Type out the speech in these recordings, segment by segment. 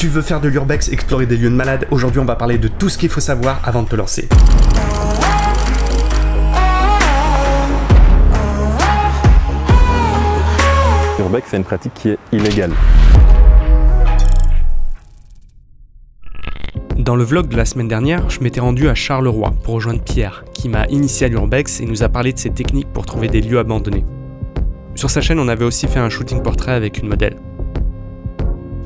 Tu veux faire de l'urbex, explorer des lieux de malade? Aujourd'hui, on va parler de tout ce qu'il faut savoir avant de te lancer. L'urbex, c'est une pratique qui est illégale. Dans le vlog de la semaine dernière, je m'étais rendu à Charleroi pour rejoindre Pierre, qui m'a initié à l'urbex et nous a parlé de ses techniques pour trouver des lieux abandonnés. Sur sa chaîne, on avait aussi fait un shooting portrait avec une modèle.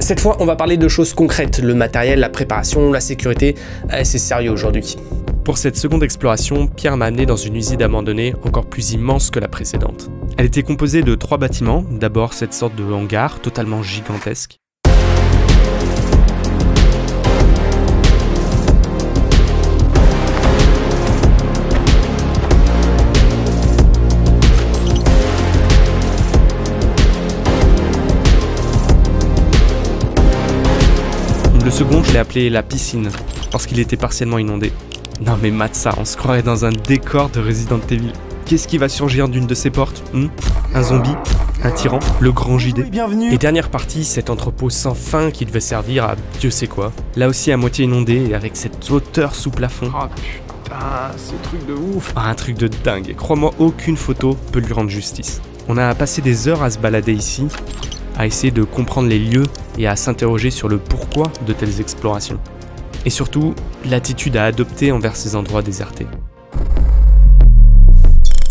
Cette fois, on va parler de choses concrètes, le matériel, la préparation, la sécurité, c'est sérieux aujourd'hui. Pour cette seconde exploration, Pierre m'a amené dans une usine abandonnée encore plus immense que la précédente. Elle était composée de 3 bâtiments, d'abord cette sorte de hangar totalement gigantesque. Le second, je l'ai appelé la piscine, parce qu'il était partiellement inondé. Non mais mate ça, on se croirait dans un décor de Resident Evil. Qu'est-ce qui va surgir d'une de ces portes? Un zombie? Un tyran? Le grand JD? Oui, bienvenue. Et dernière partie, cet entrepôt sans fin qui devait servir à Dieu sait quoi. Là aussi à moitié inondé et avec cette hauteur sous plafond. Oh putain, ce truc de ouf. Ah, un truc de dingue. Crois-moi, aucune photo peut lui rendre justice. On a passé des heures à se balader ici, à essayer de comprendre les lieux et à s'interroger sur le pourquoi de telles explorations. Et surtout, l'attitude à adopter envers ces endroits désertés.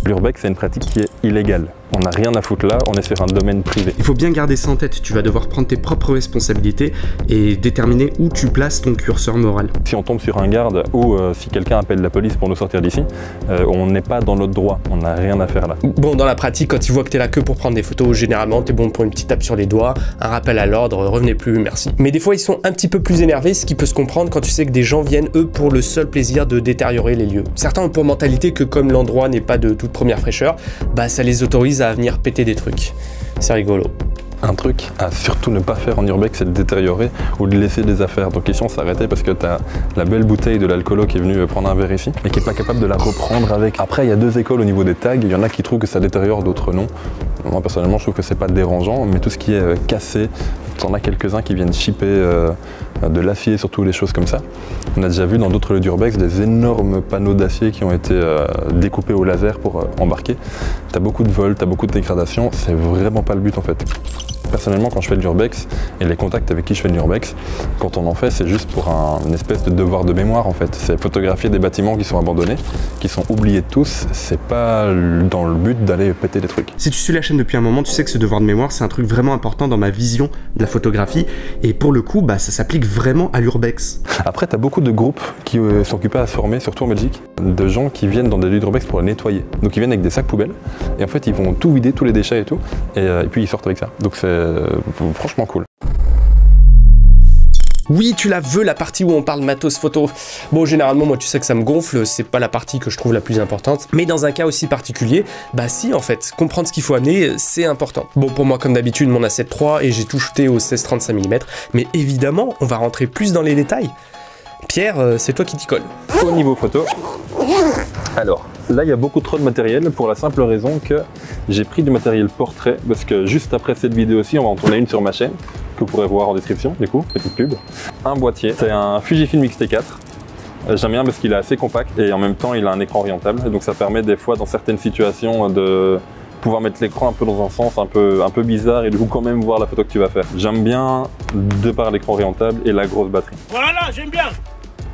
L'urbex, c'est une pratique qui est illégale. On n'a rien à foutre là, on est sur un domaine privé. Il faut bien garder ça en tête, tu vas devoir prendre tes propres responsabilités et déterminer où tu places ton curseur moral. Si on tombe sur un garde ou si quelqu'un appelle la police pour nous sortir d'ici, on n'est pas dans notre droit, on n'a rien à faire là. Bon, dans la pratique, quand ils voient que t'es là que pour prendre des photos, généralement t'es bon pour une petite tape sur les doigts, un rappel à l'ordre, revenez plus, merci. Mais des fois ils sont un petit peu plus énervés, ce qui peut se comprendre quand tu sais que des gens viennent eux pour le seul plaisir de détériorer les lieux. Certains ont pour mentalité que comme l'endroit n'est pas de toute première fraîcheur, bah ça les autorise à venir péter des trucs. C'est rigolo. Un truc à surtout ne pas faire en urbex, c'est de détériorer ou de laisser des affaires. Donc ici on s'est arrêté parce que tu as la belle bouteille de l'alcoolo qui est venue prendre un verre ici et qui n'est pas capable de la reprendre avec. Après il y a 2 écoles au niveau des tags, il y en a qui trouvent que ça détériore, d'autres non. Moi personnellement je trouve que c'est pas dérangeant, mais tout ce qui est cassé, t'en as quelques-uns qui viennent chipper de l'acier, surtout les choses comme ça. On a déjà vu dans d'autres lieux d'urbex des énormes panneaux d'acier qui ont été découpés au laser pour embarquer. T'as beaucoup de vols, t'as beaucoup de dégradation, c'est vraiment pas le but en fait. Personnellement, quand je fais de l'urbex et les contacts avec qui je fais de l'urbex, quand on en fait, c'est juste pour une espèce de devoir de mémoire en fait. C'est photographier des bâtiments qui sont abandonnés, qui sont oubliés de tous. C'est pas dans le but d'aller péter des trucs. Si tu suis la chaîne depuis un moment, tu sais que ce devoir de mémoire, c'est un truc vraiment important dans ma vision de la photographie. Et pour le coup, bah, ça s'applique vraiment à l'urbex. Après, tu as beaucoup de groupes qui sont occupés à se former, surtout en Belgique, de gens qui viennent dans des lieux d'urbex pour les nettoyer. Donc ils viennent avec des sacs poubelles et en fait ils vont tout vider, tous les déchets et tout, et puis ils sortent avec ça. Donc c'est franchement cool. Oui, tu la veux, la partie où on parle matos photo. Bon, généralement, moi, tu sais que ça me gonfle, c'est pas la partie que je trouve la plus importante. Mais dans un cas aussi particulier, bah si, en fait, comprendre ce qu'il faut amener, c'est important. Bon, pour moi, comme d'habitude, mon A7 III, et j'ai tout shooté au 16-35 mm. Mais évidemment, on va rentrer plus dans les détails. Pierre, c'est toi qui t'y colle. Au niveau photo, alors, là, il y a beaucoup trop de matériel pour la simple raison que j'ai pris du matériel portrait, parce que juste après cette vidéo-ci, on va en tourner une sur ma chaîne, que vous pourrez voir en description, du coup, petite pub. Un boîtier, c'est un Fujifilm X-T4. J'aime bien parce qu'il est assez compact et en même temps, il a un écran orientable. Donc ça permet des fois, dans certaines situations, de pouvoir mettre l'écran un peu dans un sens un peu bizarre et du coup quand même voir la photo que tu vas faire. J'aime bien, de par l'écran orientable et la grosse batterie. Voilà, j'aime bien.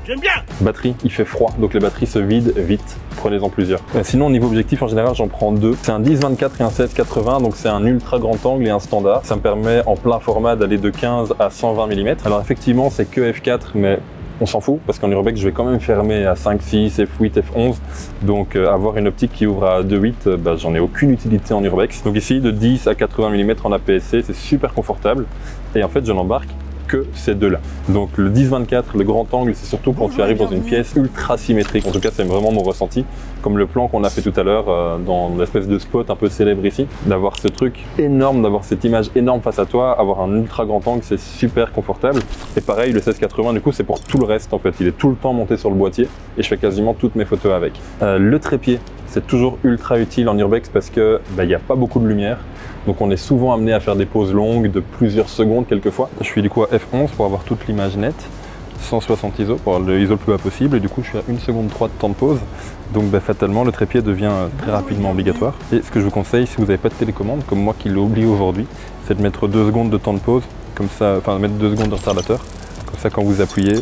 J'aime bien. Batterie, il fait froid, donc les batteries se vident vite. Prenez-en plusieurs. Sinon, au niveau objectif, en général, j'en prends 2. C'est un 10-24 et un 16-80, donc c'est un ultra grand angle et un standard. Ça me permet en plein format d'aller de 15 à 120 mm. Alors effectivement, c'est que f4, mais on s'en fout, parce qu'en urbex, je vais quand même fermer à 5-6, f8, f11. Donc avoir une optique qui ouvre à 2.8, bah, j'en ai aucune utilité en urbex. Donc ici, de 10 à 80 mm en APS-C, c'est super confortable. Et en fait, je n'embarque que ces deux-là. Donc le 10-24, le grand angle, c'est surtout quand tu arrives dans une pièce ultra symétrique. En tout cas, c'est vraiment mon ressenti. comme le plan qu'on a fait tout à l'heure dans l'espèce de spot un peu célèbre ici, d'avoir ce truc énorme, d'avoir cette image énorme face à toi, avoir un ultra grand angle, c'est super confortable. Et pareil, le 16-80 du coup c'est pour tout le reste en fait, il est tout le temps monté sur le boîtier et je fais quasiment toutes mes photos avec. Le trépied, c'est toujours ultra utile en urbex parce que il n'y a pas beaucoup de lumière. Donc on est souvent amené à faire des pauses longues de plusieurs secondes quelquefois. Je suis du coup à F11 pour avoir toute l'image nette, 160 ISO pour avoir le ISO le plus bas possible et du coup je suis à 1 seconde 3 de temps de pause. Donc fatalement le trépied devient très rapidement obligatoire. Et ce que je vous conseille si vous n'avez pas de télécommande, comme moi qui l'ai oublié aujourd'hui, c'est de mettre 2 secondes de temps de pause, comme ça, enfin mettre 2 secondes de retardateur. Comme ça quand vous appuyez,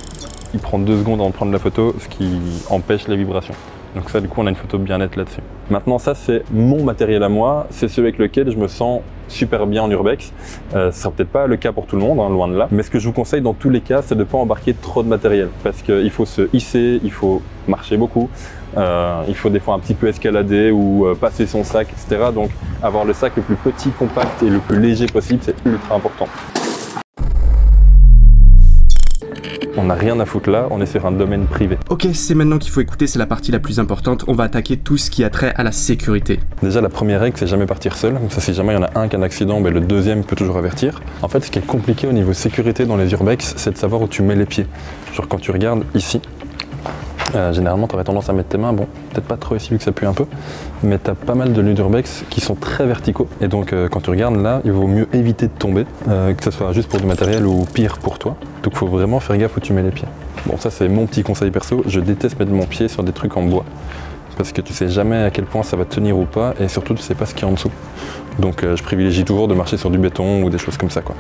il prend 2 secondes avant de prendre la photo, ce qui empêche les vibrations. Donc ça du coup on a une photo bien nette là-dessus. Maintenant ça c'est mon matériel à moi, c'est celui avec lequel je me sens super bien en urbex. Ce sera peut-être pas le cas pour tout le monde, hein, loin de là. Mais ce que je vous conseille dans tous les cas, c'est de ne pas embarquer trop de matériel. Parce qu'il faut se hisser, il faut marcher beaucoup, il faut des fois un petit peu escalader ou passer son sac, etc. Donc avoir le sac le plus petit, compact et le plus léger possible, c'est ultra important. On n'a rien à foutre là, on est sur un domaine privé. Ok, c'est maintenant qu'il faut écouter, c'est la partie la plus importante. On va attaquer tout ce qui a trait à la sécurité. Déjà, la première règle, c'est jamais partir seul. Comme ça, si jamais il y en a un qui a un accident, le deuxième peut toujours avertir. En fait, ce qui est compliqué au niveau sécurité dans les urbex, c'est de savoir où tu mets les pieds. Genre quand tu regardes ici, généralement, tu aurais tendance à mettre tes mains, bon, peut-être pas trop ici vu que ça pue un peu, mais tu as pas mal de lieux d'urbex qui sont très verticaux. Et donc, quand tu regardes là, il vaut mieux éviter de tomber, que ce soit juste pour du matériel ou pire pour toi. Donc, il faut vraiment faire gaffe où tu mets les pieds. Bon, ça, c'est mon petit conseil perso. Je déteste mettre mon pied sur des trucs en bois parce que tu sais jamais à quel point ça va tenir ou pas et surtout, tu sais pas ce qu'il y a en dessous. Donc, je privilégie toujours de marcher sur du béton ou des choses comme ça, quoi.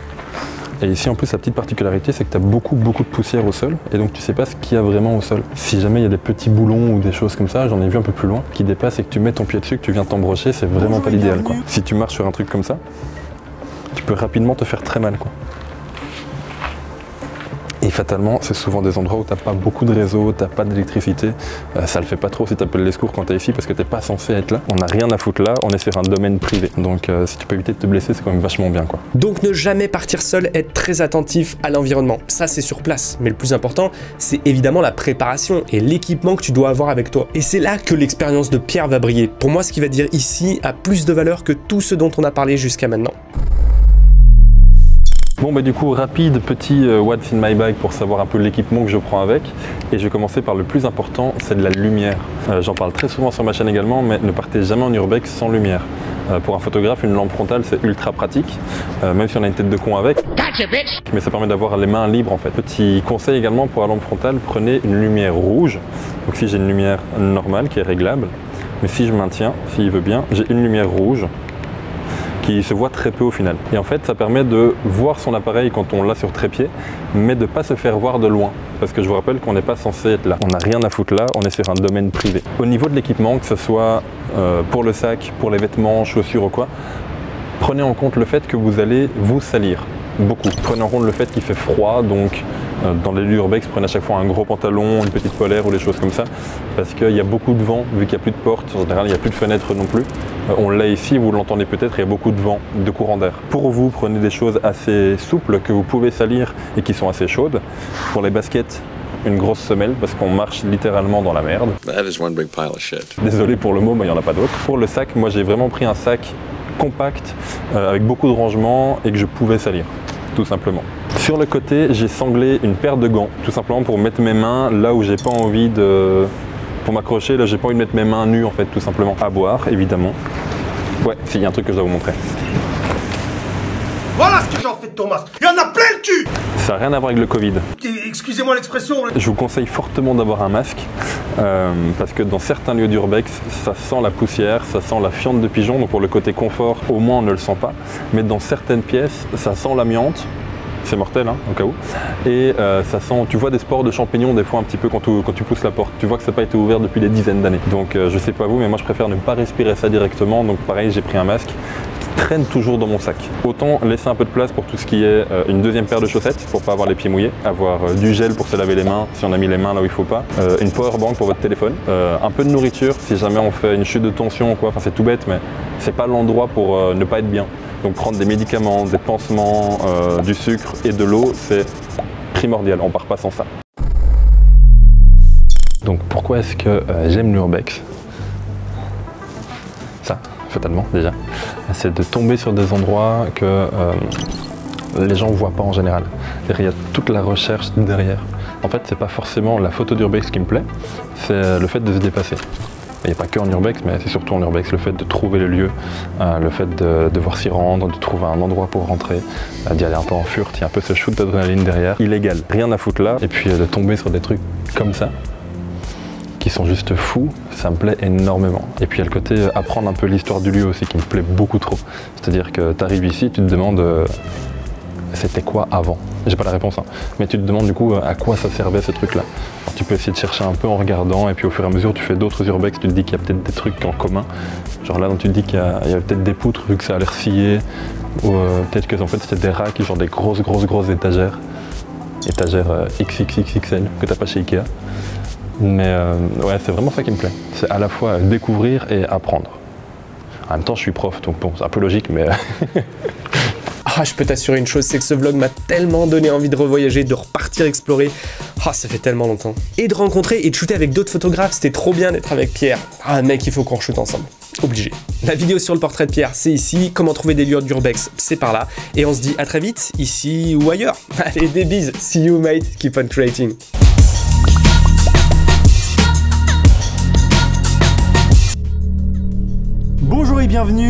Et ici en plus la petite particularité c'est que tu as beaucoup de poussière au sol et donc tu sais pas ce qu'il y a vraiment au sol. Si jamais il y a des petits boulons ou des choses comme ça, j'en ai vu un peu plus loin, qui dépassent et que tu mets ton pied dessus, que tu viens t'embrocher, c'est vraiment pas l'idéal quoi. Si tu marches sur un truc comme ça, tu peux rapidement te faire très mal quoi. Et fatalement, c'est souvent des endroits où tu n'as pas beaucoup de réseau, tu n'as pas d'électricité. Ça le fait pas trop si tu appelles les secours quand tu es ici parce que tu n'es pas censé être là. On n'a rien à foutre là, on est sur un domaine privé. Donc si tu peux éviter de te blesser, c'est quand même vachement bien quoi. Donc ne jamais partir seul, être très attentif à l'environnement. Ça c'est sur place. Mais le plus important, c'est évidemment la préparation et l'équipement que tu dois avoir avec toi. Et c'est là que l'expérience de Pierre va briller. Pour moi, ce qu'il va dire ici a plus de valeur que tout ce dont on a parlé jusqu'à maintenant. Bon du coup rapide petit what's in my bag pour savoir un peu l'équipement que je prends avec et je vais commencer par le plus important, c'est de la lumière. J'en parle très souvent sur ma chaîne également mais ne partez jamais en urbex sans lumière. Pour un photographe une lampe frontale c'est ultra pratique, même si on a une tête de con avec, mais ça permet d'avoir les mains libres en fait. Petit conseil également pour la lampe frontale, prenez une lumière rouge. Donc si j'ai une lumière normale qui est réglable, mais si je maintiens, s'il veut bien, j'ai une lumière rouge qui se voit très peu au final. Et en fait, ça permet de voir son appareil quand on l'a sur trépied, mais de ne pas se faire voir de loin. Parce que je vous rappelle qu'on n'est pas censé être là. On n'a rien à foutre là, on est sur un domaine privé. Au niveau de l'équipement, que ce soit pour le sac, pour les vêtements, chaussures ou quoi, prenez en compte le fait que vous allez vous salir. Beaucoup. Prenez en compte le fait qu'il fait froid, donc dans les lieux urbex, prenez à chaque fois un gros pantalon, une petite polaire ou des choses comme ça, parce qu'il y a beaucoup de vent, vu qu'il n'y a plus de porte, en général il n'y a plus de fenêtre non plus. On l'a ici, vous l'entendez peut-être, il y a beaucoup de vent, de courant d'air. Pour vous, prenez des choses assez souples que vous pouvez salir et qui sont assez chaudes. Pour les baskets, une grosse semelle parce qu'on marche littéralement dans la merde. That is one big pile of shit. Désolé pour le mot, mais il n'y en a pas d'autre. Pour le sac, moi j'ai vraiment pris un sac compact avec beaucoup de rangement et que je pouvais salir, tout simplement. Sur le côté, j'ai sanglé une paire de gants, tout simplement pour mettre mes mains là où j'ai pas envie de... Pour m'accrocher, là j'ai pas envie de mettre mes mains nues en fait, tout simplement. À boire, évidemment. Ouais, s'il y a un truc que je dois vous montrer. Voilà ce que j'en fais de ton masque. Il y en a plein le cul. Ça n'a rien à voir avec le Covid. Excusez-moi l'expression. Je vous conseille fortement d'avoir un masque parce que dans certains lieux d'urbex, ça sent la poussière, ça sent la fiente de pigeon. Donc pour le côté confort, au moins on ne le sent pas. Mais dans certaines pièces, ça sent l'amiante. C'est mortel hein, au cas où. Et ça sent, tu vois des spores de champignons des fois un petit peu quand tu pousses la porte. Tu vois que ça n'a pas été ouvert depuis des dizaines d'années. Donc je sais pas vous, mais moi je préfère ne pas respirer ça directement. Donc pareil, j'ai pris un masque qui traîne toujours dans mon sac. Autant laisser un peu de place pour tout ce qui est une deuxième paire de chaussettes pour pas avoir les pieds mouillés, avoir du gel pour se laver les mains si on a mis les mains là où il faut pas, une power bank pour votre téléphone, un peu de nourriture si jamais on fait une chute de tension ou quoi. Enfin c'est tout bête, mais c'est pas l'endroit pour ne pas être bien. Donc prendre des médicaments, des pansements, du sucre et de l'eau, c'est primordial, on part pas sans ça. Donc pourquoi est-ce que j'aime l'urbex? fatalement déjà, c'est de tomber sur des endroits que les gens ne voient pas en général. Il y a toute la recherche derrière. En fait, c'est pas forcément la photo d'urbex qui me plaît, c'est le fait de se dépasser. Il n'y a pas que en urbex, mais c'est surtout en urbex, le fait de trouver le lieu, le fait de devoir s'y rendre, de trouver un endroit pour rentrer, d'y aller un peu en furt, il y a un peu ce shoot d'adrénaline derrière, illégal, rien à foutre là, et puis de tomber sur des trucs comme ça, qui sont juste fous, ça me plaît énormément. Et puis il y a le côté apprendre un peu l'histoire du lieu aussi qui me plaît beaucoup trop. C'est-à-dire que tu arrives ici, tu te demandes c'était quoi avant. J'ai pas la réponse, hein. Mais tu te demandes du coup à quoi ça servait ce truc-là. Tu peux essayer de chercher un peu en regardant et puis au fur et à mesure tu fais d'autres urbex, tu te dis qu'il y a peut-être des trucs en commun. Genre là, tu te dis qu'il y a peut-être des poutres vu que ça a l'air scié, ou peut-être que en fait c'était des racks, genre des grosses étagères XXXXL que t'as pas chez Ikea. Mais ouais, c'est vraiment ça qui me plaît. C'est à la fois découvrir et apprendre. En même temps, je suis prof, donc bon, c'est un peu logique, mais... Ah, je peux t'assurer une chose, c'est que ce vlog m'a tellement donné envie de revoyager, de repartir explorer. Ah, ça fait tellement longtemps. Et de rencontrer et de shooter avec d'autres photographes, c'était trop bien d'être avec Pierre. Ah mec, il faut qu'on shoote ensemble. Obligé. La vidéo sur le portrait de Pierre, c'est ici. Comment trouver des lieux d'urbex, c'est par là. Et on se dit à très vite, ici ou ailleurs. Allez, des bises. See you mate, keep on creating. Bonjour et bienvenue